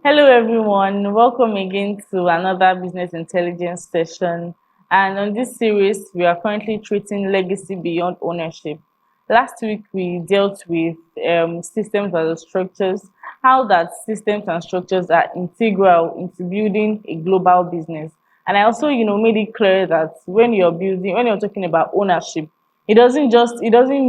Hello, everyone. Welcome again to another business intelligence session. And on this series, we are currently treating legacy beyond ownership. Last week, we dealt with systems and structures, how that systems and structures are integral into building a global business. And I also, made it clear that when you're talking about ownership, it doesn't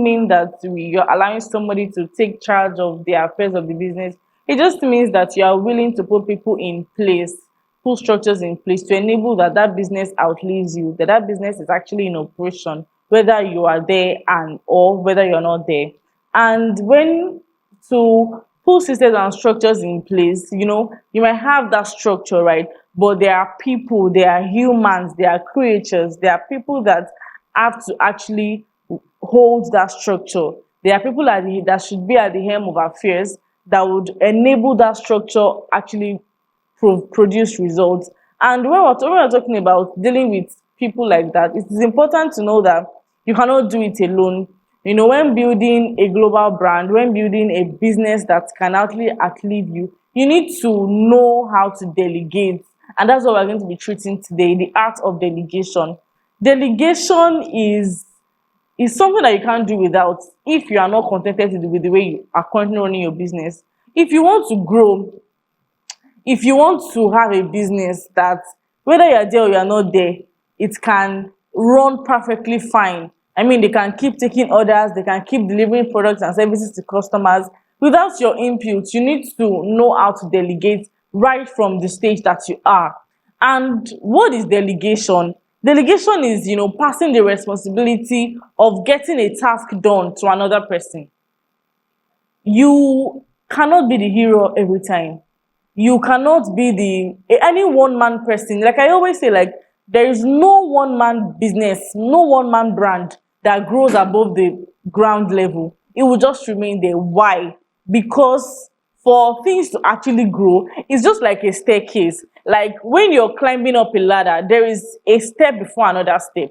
mean that you're allowing somebody to take charge of the affairs of the business. It just means that you are willing to put people in place, put structures in place to enable that business outlives you, that business is actually in operation, whether you are there and or whether you're not there. And when to put systems and structures in place, you might have that structure, right? But there are people, there are humans, there are creatures, there are people that have to actually hold that structure. There are people that should be at the helm of affairs that would enable that structure actually produce results. And when we're talking about dealing with people like that, it is important to know that you cannot do it alone. When building a global brand, when building a business that can actually outlive you, you need to know how to delegate. And that's what we're going to be treating today, the art of delegation. Delegation is something that you can't do without if you are not contented with the way you are currently running your business. If you want to grow, if you want to have a business that whether you are there or you are not there, it can run perfectly fine. I mean, they can keep taking orders, they can keep delivering products and services to customers without your input. You need to know how to delegate right from the stage that you are. And what is delegation? Delegation is, passing the responsibility of getting a task done to another person. You cannot be the hero every time. You cannot be any one man person. Like I always say, like there is no one man business, no one man brand that grows above the ground level. It will just remain there. Why? Because for things to actually grow, it's just like a staircase. Like when you're climbing up a ladder, there is a step before another step.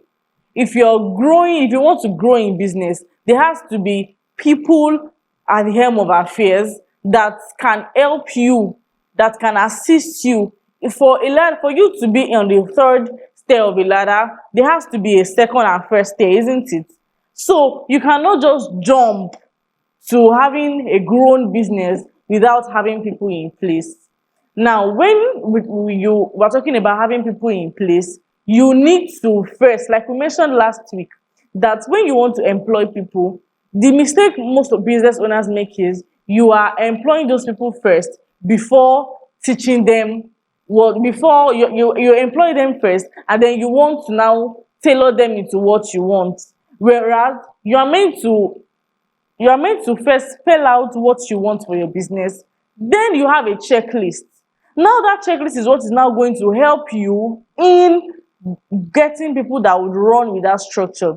If you want to grow in business, there has to be people at the helm of affairs that can help you, that can assist you. For you to be on the third stair of a ladder, there has to be a second and first stair, isn't it? So you cannot just jump to having a grown business without having people in place. Now, when you were talking about having people in place, you need to first, like we mentioned last week, that when you want to employ people, the mistake most of business owners make is you are employing those people first before teaching them what before you employ them first and then you want to now tailor them into what you want. Whereas you are meant to first spell out what you want for your business. Then you have a checklist. Now that checklist is what is now going to help you in getting people that would run with that structure.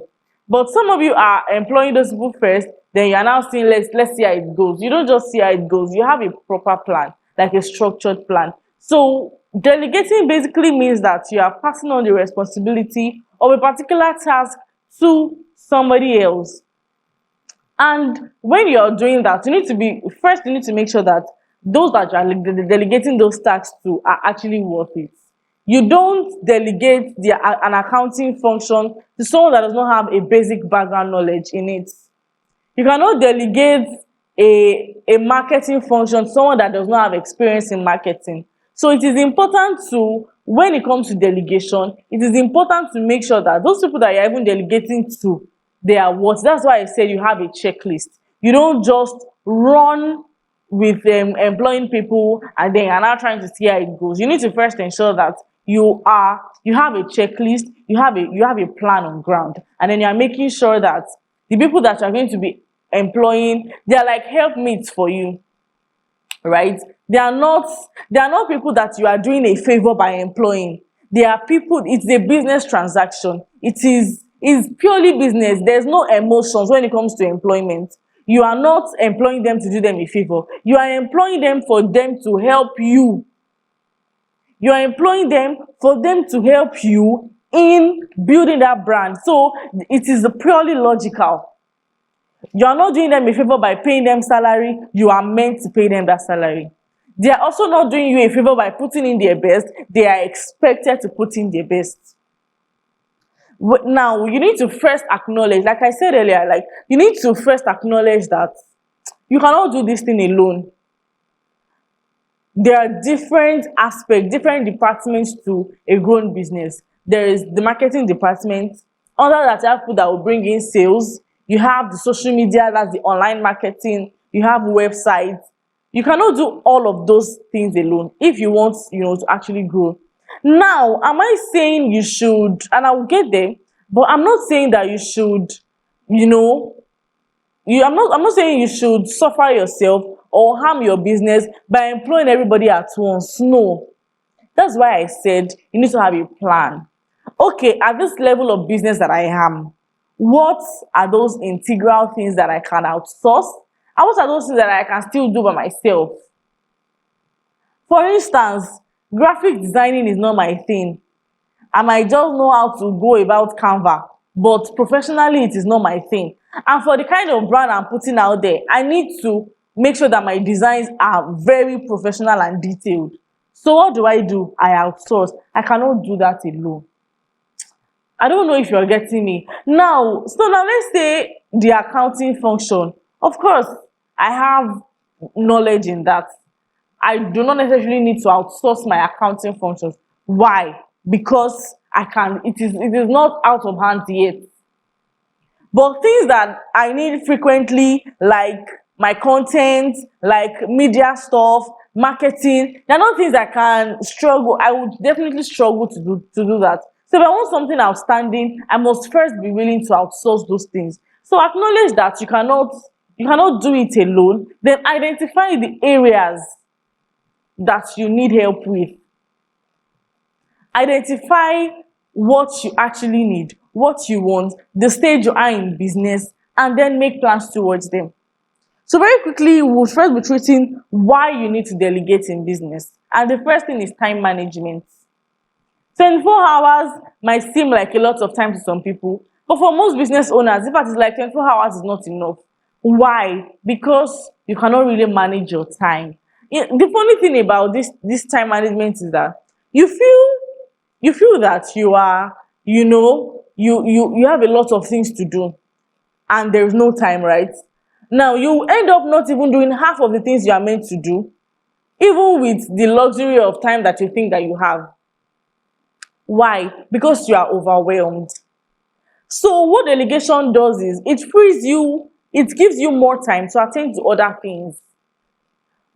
But some of you are employing those people first, then you are now saying let's see how it goes. You don't just see how it goes. You have a proper plan, like a structured plan. So delegating basically means that you are passing on the responsibility of a particular task to somebody else. And when you're doing that, you need to make sure that those that you are delegating those tasks to are actually worth it. You don't delegate an accounting function to someone that does not have a basic background knowledge in it. You cannot delegate a marketing function to someone that does not have experience in marketing. So it is important when it comes to delegation, it is important to make sure that those people that you're even delegating to, they are what. That's why I said you have a checklist. You don't just run with employing people and then you're now trying to see how it goes. You need to first ensure that you have a checklist, you have a plan on ground, and then you are making sure that the people that you are going to be employing, they are like helpmates for you, right? They are not people that you are doing a favor by employing. They are people. It's a business transaction. It's purely business. There's no emotions when it comes to employment. You are not employing them to do them a favor. You are employing them for them to help you. You are employing them for them to help you in building that brand. So it is purely logical. You are not doing them a favor by paying them salary. You are meant to pay them that salary. They are also not doing you a favor by putting in their best. They are expected to put in their best. Now, you need to first acknowledge, like I said earlier, like you need to first acknowledge that you cannot do this thing alone. There are different aspects, different departments to a grown business. There is the marketing department. Under that, you have people that will bring in sales. You have the social media, that's the online marketing. You have websites. You cannot do all of those things alone if you want, to actually grow. Now, am I saying you should, and I will get there, but I'm not saying that you should, you know, I'm not saying you should suffer yourself or harm your business by employing everybody at once. No. That's why I said you need to have a plan. Okay, at this level of business that I am, what are those integral things that I can outsource? And what are those things that I can still do by myself? For instance, graphic designing is not my thing. I might just know how to go about Canva, but professionally it is not my thing. And for the kind of brand I'm putting out there, I need to make sure that my designs are very professional and detailed. So what do? I outsource. I cannot do that alone. I don't know if you're getting me. Now let's say the accounting function. Of course, I have knowledge in that. I do not necessarily need to outsource my accounting functions. Why? Because it is not out of hand yet. But things that I need frequently, like my content, like media stuff, marketing, they're not things I can struggle. I would definitely struggle to do that. So if I want something outstanding, I must first be willing to outsource those things. So acknowledge that you cannot do it alone. Then identify the areas that you need help with. Identify what you actually need, what you want, the stage you are in business, and then make plans towards them. So very quickly, we'll first be treating why you need to delegate in business. And the first thing is time management. 24 hours might seem like a lot of time to some people, but for most business owners, in fact, it's like 24 hours is not enough. Why? Because you cannot really manage your time. The funny thing about this time management is that you feel that you are, you have a lot of things to do and there is no time, right? Now you end up not even doing half of the things you are meant to do, even with the luxury of time that you think that you have. Why? Because you are overwhelmed. So what delegation does is it gives you more time to attend to other things.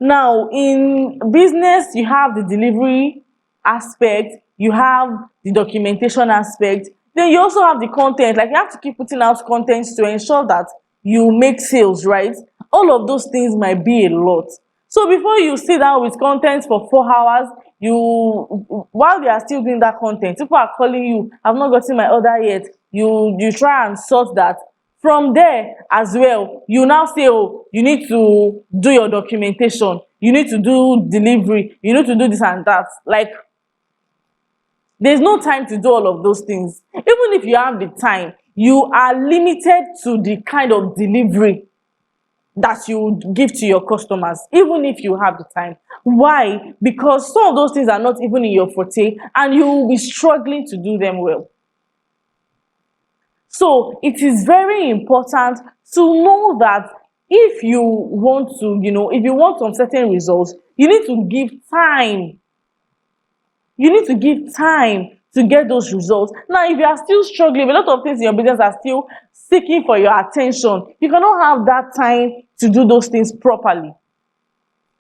Now, in business, you have the delivery aspect, you have the documentation aspect, then you also have the content. Like you have to keep putting out content to ensure that you make sales, right? All of those things might be a lot. So before you sit down with content for 4 hours, while they are still doing that content, people are calling you, I've not gotten my order yet. You try and sort that. From there as well, you now say, oh, you need to do your documentation, you need to do delivery, you need to do this and that. Like, there's no time to do all of those things. Even if you have the time, you are limited to the kind of delivery that you would give to your customers, even if you have the time. Why? Because some of those things are not even in your forte and you will be struggling to do them well. So it is very important to know that if you want some certain results, you need to give time. You need to give time to get those results. Now, if you are still struggling, a lot of things in your business are still seeking for your attention, you cannot have that time to do those things properly.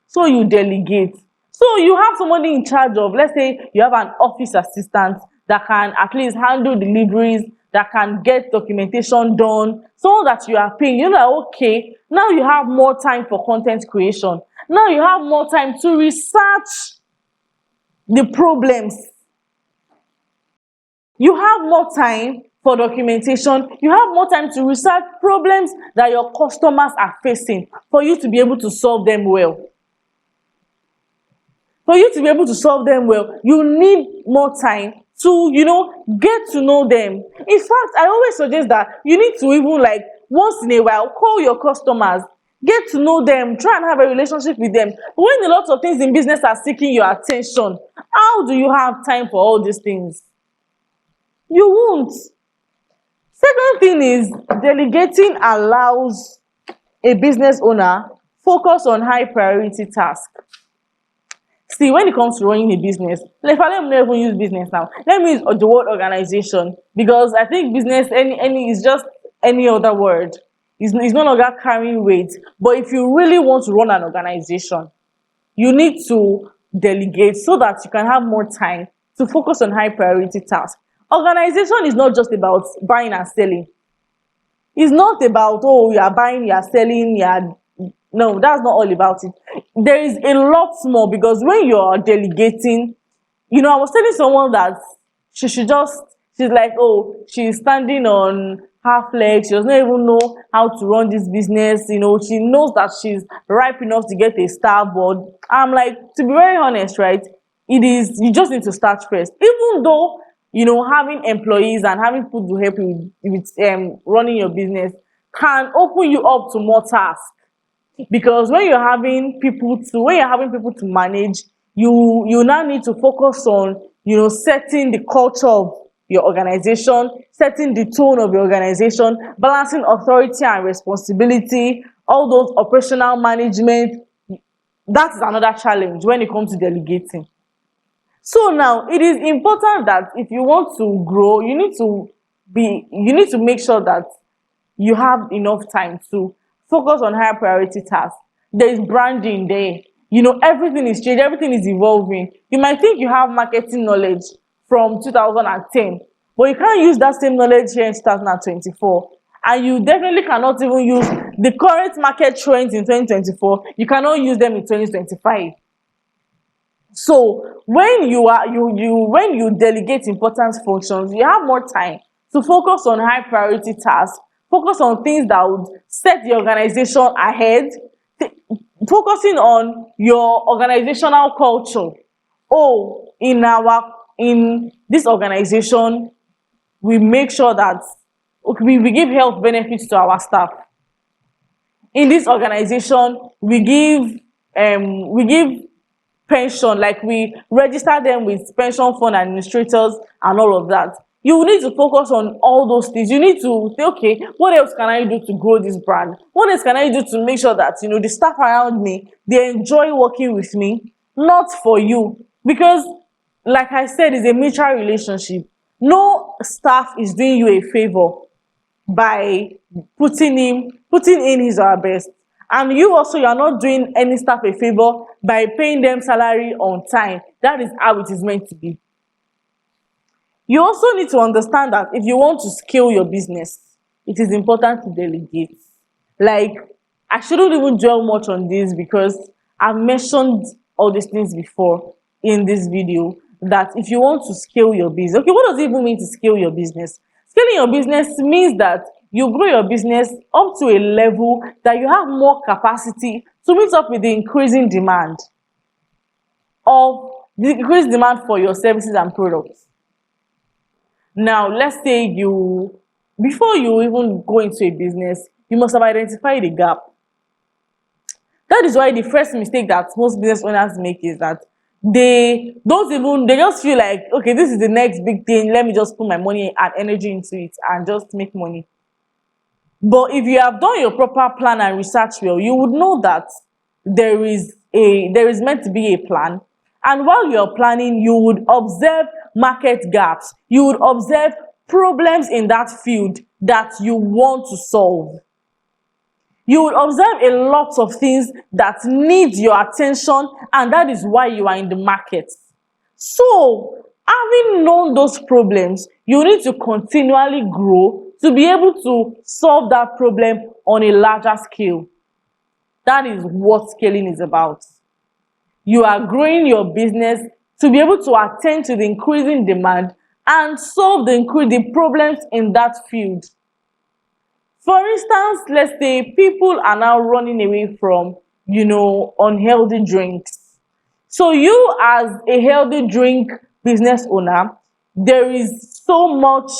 So you delegate. So you have somebody in charge of, let's say you have an office assistant that can at least handle deliveries, that can get documentation done, so that you are paying. Okay, now you have more time for content creation. Now you have more time to research the problems. You have more time for documentation. You have more time to research problems that your customers are facing for you to be able to solve them well. For you to be able to solve them well, you need more time to, get to know them. In fact, I always suggest that you need to even, like, once in a while, call your customers. Get to know them, try and have a relationship with them. But when a lot of things in business are seeking your attention, how do you have time for all these things? You won't. Second thing is, delegating allows a business owner focus on high priority tasks. See, when it comes to running a business, like, let me not even use business now. Let me use the word organization, because I think business, any is just any other word. It's no longer carrying weight. But if you really want to run an organization, you need to delegate so that you can have more time to focus on high priority tasks. Organization is not just about buying and selling. It's not about, oh, you are buying, you are selling, you are, no, that's not all about it. There is a lot more, because when you are delegating, I was telling someone that she's like, oh, she's standing on half legs. She does not even know how to run this business. She knows that she's ripe enough to get a star, but I'm like, to be very honest, right? You just need to start first. Even though, having employees and having people to help you with running your business can open you up to more tasks. Because when you're having people to manage, you now need to focus on, setting the culture of your organization, setting the tone of your organization, balancing authority and responsibility, all those operational management. That is another challenge when it comes to delegating. So now it is important that if you want to grow, you need to make sure that you have enough time to focus on higher priority tasks. There is branding there. Everything is changing, everything is evolving. You might think you have marketing knowledge from 2010, but you can't use that same knowledge here in 2024. And you definitely cannot even use the current market trends in 2024. You cannot use them in 2025. So when you delegate important functions, you have more time to focus on high priority tasks, focus on things that would set the organization ahead, focusing on your organizational culture. Oh, in this organization, we make sure that we give health benefits to our staff. In this organization, we give pension, like we register them with pension fund administrators and all of that. You need to focus on all those things. You need to say, okay, what else can I do to grow this brand? What else can I do to make sure that the staff around me, they enjoy working with me? Not for you, because like I said, it's a mutual relationship. No staff is doing you a favor by putting in his or her best. And you are not doing any staff a favor by paying them salary on time. That is how it is meant to be. You also need to understand that if you want to scale your business, it is important to delegate. Like, I shouldn't even dwell much on this, because I've mentioned all these things before in this video, that if you want to scale your business, okay, what does it even mean to scale your business? Scaling your business means that you grow your business up to a level that you have more capacity to meet up with the increasing demand for your services and products. Now, let's say before you even go into a business, you must have identified the gap. That is why the first mistake that most business owners make is that they just feel like, okay, this is the next big thing, let me just put my money and energy into it and just make money. But if you have done your proper plan and research well, you would know that there is meant to be a plan. And while you're planning, you would observe market gaps. You would observe problems in that field that you want to solve. You would observe a lot of things that need your attention, and that is why you are in the market. So, having known those problems, you need to continually grow to be able to solve that problem on a larger scale. That is what scaling is about. You are growing your business to be able to attend to the increasing demand and solve the problems in that field. For instance, let's say people are now running away from, unhealthy drinks. So you, as a healthy drink business owner, there is so much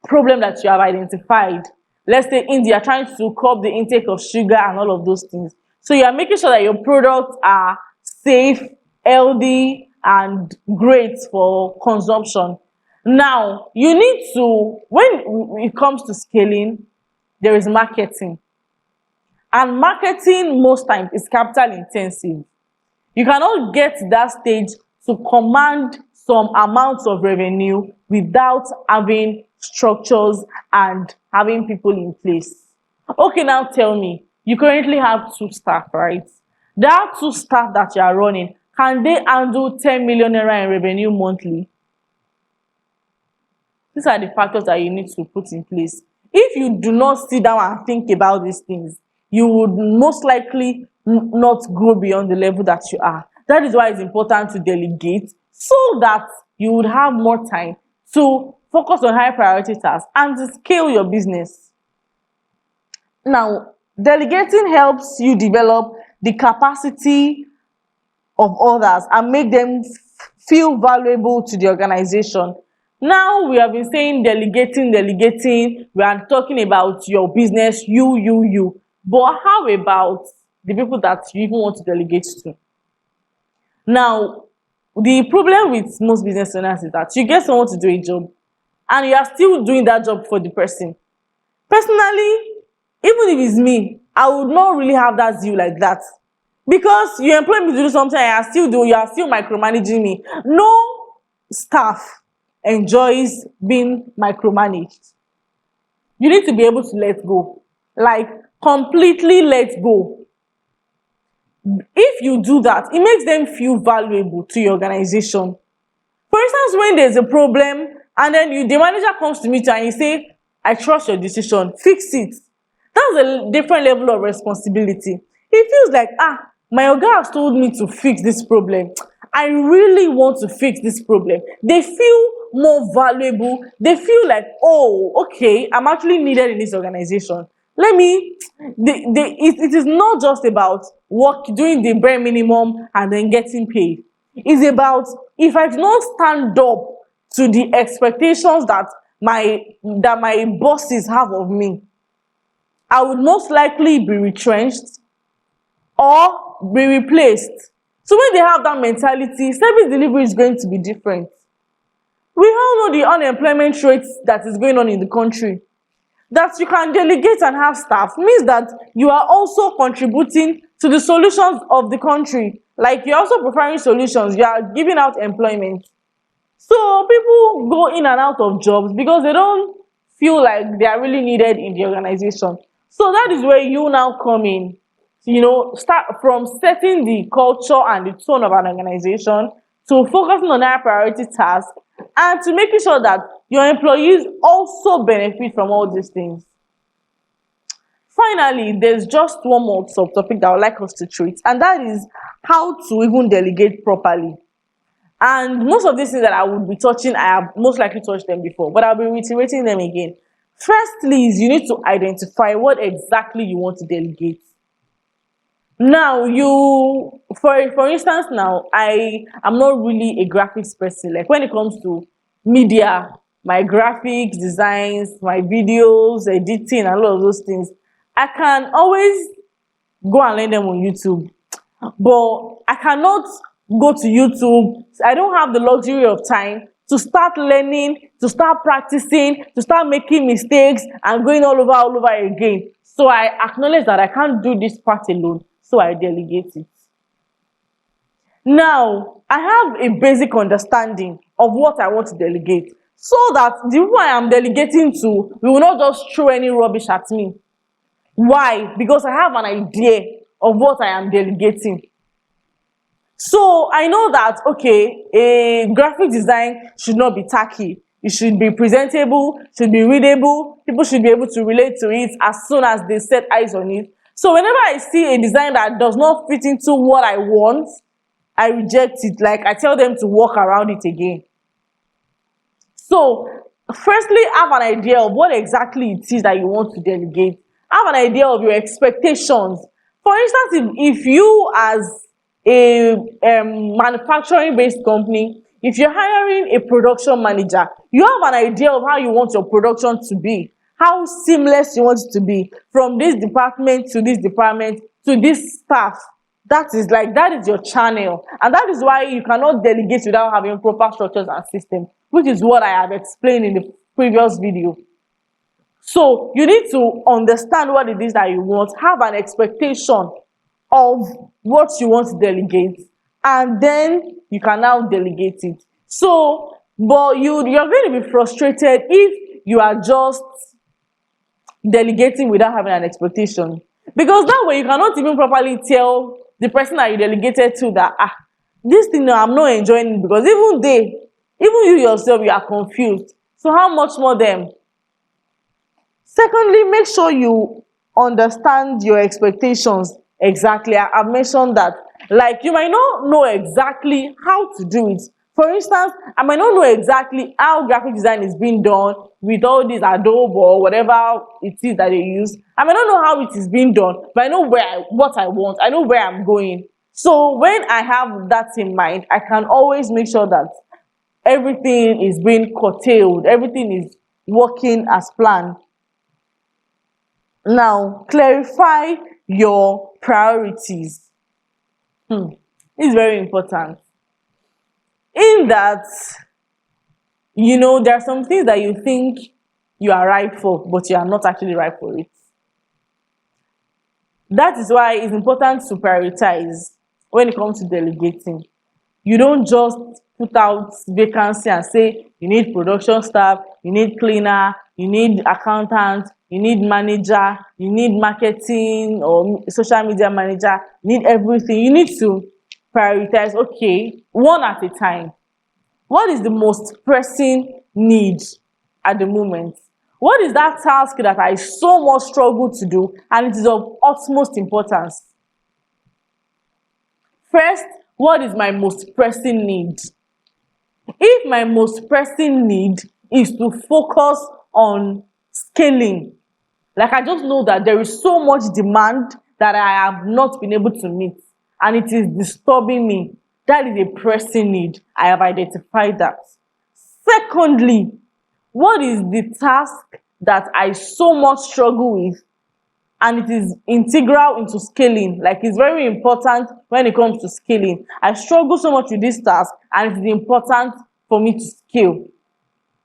problem that you have identified. let's say India trying to curb the intake of sugar and all of those things. So you are making sure that your products are safe, healthy, and great for consumption. Now, you need to, when it comes to scaling, there is marketing. And marketing most times is capital intensive. You cannot get to that stage to command some amounts of revenue without having structures and having people in place. Okay, now tell me, you currently have two staff, right? That two staff that you are running, can they handle 10 million naira in revenue monthly? These are the factors that you need to put in place. If you do not sit down and think about these things, you would most likely not grow beyond the level that you are. That is why it's important to delegate so that you would have more time to focus on high priority tasks and to scale your business. Now, delegating helps you develop the capacity of others and make them feel valuable to the organization. Now we have been saying delegating, we are talking about your business, you. But how about the people that you even want to delegate to? Now, the problem with most business owners is that you get someone to do a job and you are still doing that job for the person. Personally, even if it's me, I would not really have that zeal like that. Because you employ me to do something you are still micromanaging me. No staff enjoys being micromanaged. You need to be able to let go. Like, completely let go. If you do that, it makes them feel valuable to your organization. For instance, when there's a problem and then the manager comes to meet you and you say, I trust your decision, fix it. That's a different level of responsibility. It feels like, my oga has told me to fix this problem. I really want to fix this problem. They feel more valuable. They feel like, oh, okay, I'm actually needed in this organization. It is not just about work, doing the bare minimum and then getting paid. It's about, if I do not stand up to the expectations that my bosses have of me, I would most likely be retrenched or be replaced. So when they have that mentality, service delivery is going to be different. We all know the unemployment rate that is going on in the country. That you can delegate and have staff means that you are also contributing to the solutions of the country. Like, you're also preparing solutions, you are giving out employment. So people go in and out of jobs because they don't feel like they are really needed in the organization. So that is where you now come in. Start from setting the culture and the tone of an organization to focusing on high priority tasks and to making sure that your employees also benefit from all these things. Finally, there's just one more subtopic that I would like us to treat, and that is how to even delegate properly. And most of these things that I would be touching, I have most likely touched them before, but I'll be reiterating them again. Firstly, is you need to identify what exactly you want to delegate. Now, for instance, now I am not really a graphics person. Like, when it comes to media, my graphics, designs, my videos, editing, and all of those things, I can always go and learn them on YouTube. But I cannot go to YouTube. I don't have the luxury of time to start learning, to start practicing, to start making mistakes and going all over again. So I acknowledge that I can't do this part alone. So I delegate it. Now, I have a basic understanding of what I want to delegate, so that the people I am delegating to will not just throw any rubbish at me. Why? Because I have an idea of what I am delegating. So I know that, okay, a graphic design should not be tacky. It should be presentable, should be readable. People should be able to relate to it as soon as they set eyes on it. So whenever I see a design that does not fit into what I want, I reject it. Like, I tell them to walk around it again. So firstly, have an idea of what exactly it is that you want to delegate. Have an idea of your expectations. For instance, if you as a manufacturing-based company, if you're hiring a production manager, you have an idea of how you want your production to be, how seamless you want it to be from this department to this department to this staff. That is your channel, and that is why you cannot delegate without having proper structures and systems, which is what I have explained in the previous video. So you need to understand what it is that you want, have an expectation of what you want to delegate, and then you can now delegate it. So, but you're going to be frustrated if you are just delegating without having an expectation, because that way you cannot even properly tell the person that you delegated to that this thing now I'm not enjoying it, because even you yourself, you are confused. So how much more them? Secondly, make sure you understand your expectations exactly. I've mentioned that. Like, you might not know exactly how to do it. For instance, I might not know exactly how graphic design is being done with all these Adobe or whatever it is that they use. I might not know how it is being done, but I know what I want. I know where I'm going. So when I have that in mind, I can always make sure that everything is being curtailed, everything is working as planned. Now, clarify your priorities. It's very important. In that, there are some things that you think you are right for, but you are not actually right for it. That is why it's important to prioritize when it comes to delegating. You don't just put out vacancy and say you need production staff, you need cleaner, you need accountant, you need manager, you need marketing or social media manager, you need everything. You need to prioritize, okay, one at a time. What is the most pressing need at the moment? What is that task that I so much struggle to do and it is of utmost importance? First, what is my most pressing need? If my most pressing need is to focus on scaling, like I just know that there is so much demand that I have not been able to meet and it is disturbing me, that is a pressing need. I have identified that. Secondly, what is the task that I so much struggle with and it is integral into scaling? Like, it's very important when it comes to scaling. I struggle so much with this task and it is important for me to scale.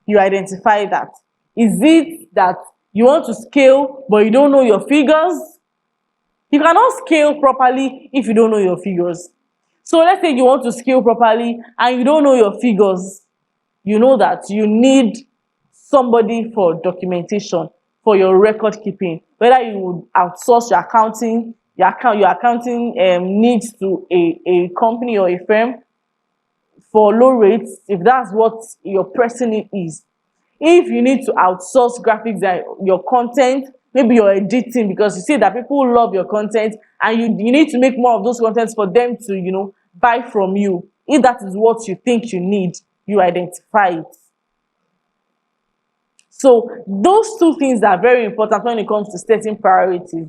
You identify that. Is it that you want to scale but you don't know your figures? You cannot scale properly if you don't know your figures. So let's say you want to scale properly and you don't know your figures. You know that you need somebody for documentation, for your record keeping. Whether you would outsource your accounting, your accounting needs to a company or a firm for low rates, if that's what your pressing need is. If you need to outsource graphics and your content, maybe you're editing because you see that people love your content and you need to make more of those contents for them to, buy from you. If that is what you think you need, you identify it. So those two things are very important when it comes to setting priorities.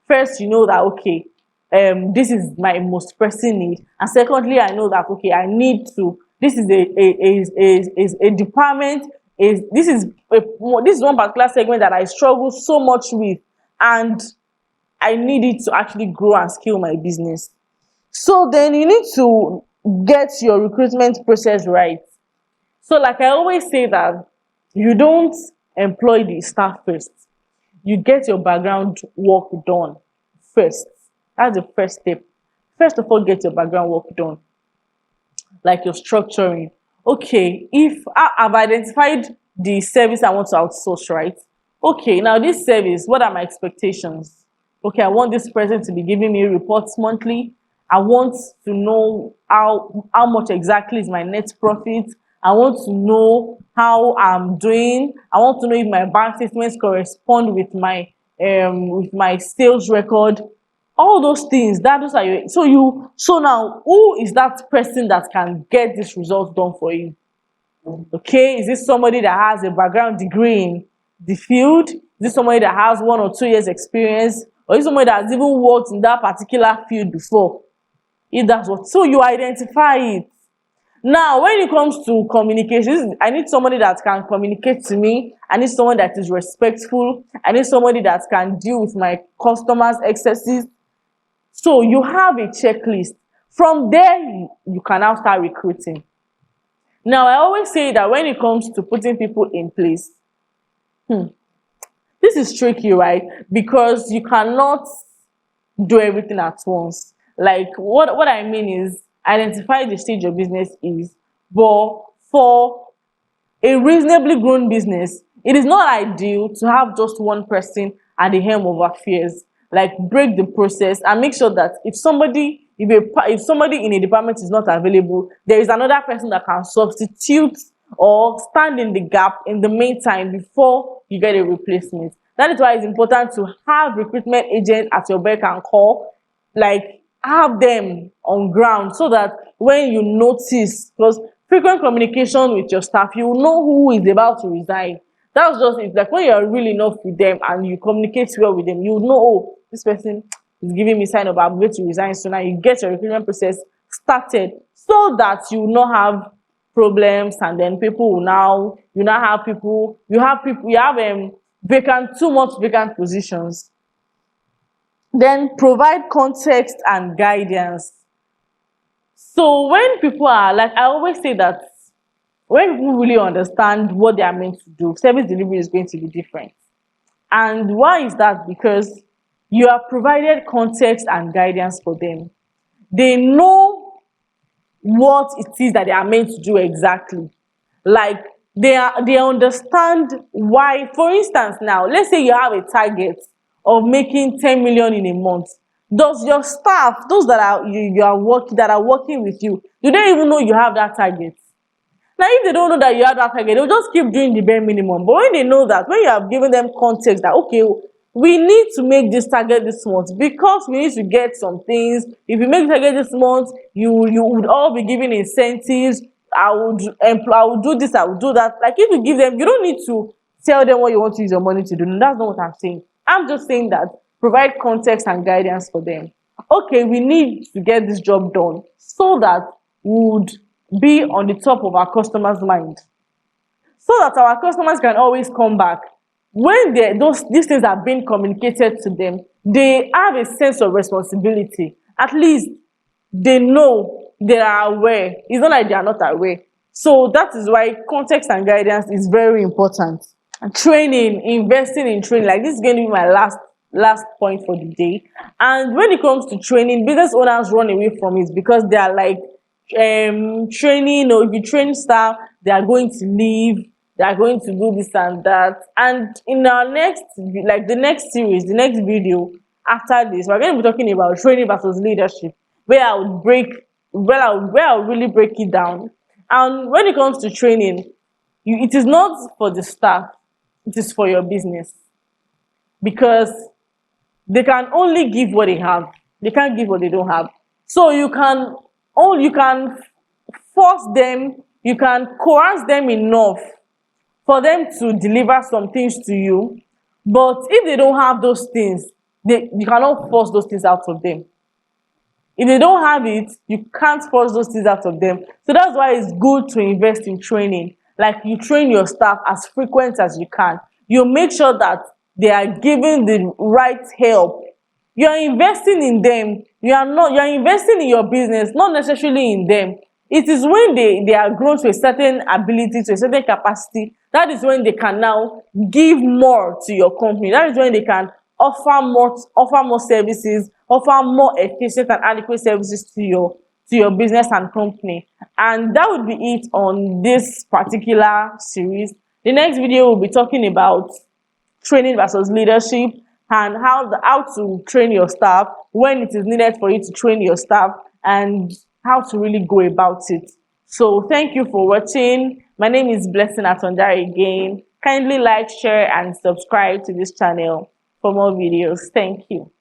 First, you know that, okay, this is my most pressing need. And secondly, I know that, okay, I need to, this is a department, this is one particular segment that I struggle so much with, and I need it to actually grow and scale my business. So then you need to get your recruitment process right. So like I always say that you don't employ the staff first. You get your background work done first. That's the first step. First of all, get your background work done. Like your structuring. Okay, if I've identified the service I want to outsource, right? Okay, now this service, what are my expectations? Okay, I want this person to be giving me reports monthly. I want to know how much exactly is my net profit. I want to know how I'm doing. I want to know if my bank statements correspond with my sales record. All those things, those are your, so now who is that person that can get this result done for you? Okay, is this somebody that has a background degree in the field? Is this somebody that has 1 or 2 years experience? Or is it somebody that has even worked in that particular field before? If that's what, so you identify it. Now, when it comes to communication, I need somebody that can communicate to me. I need someone that is respectful. I need somebody that can deal with my customers' excesses. So you have a checklist. From there, you can now start recruiting. Now, I always say that when it comes to putting people in place, this is tricky, right? Because you cannot do everything at once. Like what I mean is identify the stage your business is, but for a reasonably grown business, it is not ideal to have just one person at the helm of affairs. Like break the process and make sure that if somebody in a department is not available, there is another person that can substitute or stand in the gap in the meantime before you get a replacement. That is why it's important to have recruitment agents at your beck and call, like have them on ground so that when you notice, because frequent communication with your staff, you will know who is about to resign. That's just it. Like when you're really enough with them and you communicate well with them, you know, oh, this person is giving me sign of I'm going to resign soon. And you get your recruitment process started so that you will not have problems, and then people will now you have too much vacant positions. Then provide context and guidance. So when people are like, I always say that when people really understand what they are meant to do, service delivery is going to be different. And why is that? Because you have provided context and guidance for them. They know what it is that they are meant to do exactly. Like they understand why. For instance, now let's say you have a target of making 10 million in a month. Does your staff, those that are working with you, do they even know you have that target? Now, if they don't know that you have that target, they'll just keep doing the bare minimum. But when they know that, when you have given them context that, okay, we need to make this target this month because we need to get some things. If you make the target this month, you would all be given incentives. I would do this, I would do that. Like if you give them, you don't need to tell them what you want to use your money to do. No, that's not what I'm saying. I'm just saying that provide context and guidance for them. Okay, we need to get this job done so that we would be on the top of our customers' mind, so that our customers can always come back. When these things are being communicated to them, they have a sense of responsibility. At least they know, they are aware. It's not like they are not aware. So that is why context and guidance is very important. And training, investing in training, like this is going to be my last point for the day. And when it comes to training, business owners run away from it because they are like, training, or if you train staff, they are going to leave, they are going to do this and that. And in our the next series, the next video after this, we're going to be talking about training versus leadership, where I'll really break it down. And when it comes to training, it is not for the staff, it is for your business, because they can only give what they have, they can't give what they don't have. So you can force them, you can coerce them enough for them to deliver some things to you. But if they don't have those things, you cannot force those things out of them. If they don't have it, you can't force those things out of them. So that's why it's good to invest in training. Like you train your staff as frequent as you can. You make sure that they are given the right help. You are investing in them. You are investing in your business, not necessarily in them. It is when they are grown to a certain ability, to a certain capacity, that is when they can now give more to your company. That is when they can offer more services, offer more efficient and adequate services to your business and company. And that would be it on this particular series. The next video will be talking about training versus leadership, and how to train your staff, when it is needed for you to train your staff, and how to really go about it. So thank you for watching. My name is Blessing Atondare again. Kindly like, share, and subscribe to this channel for more videos. Thank you.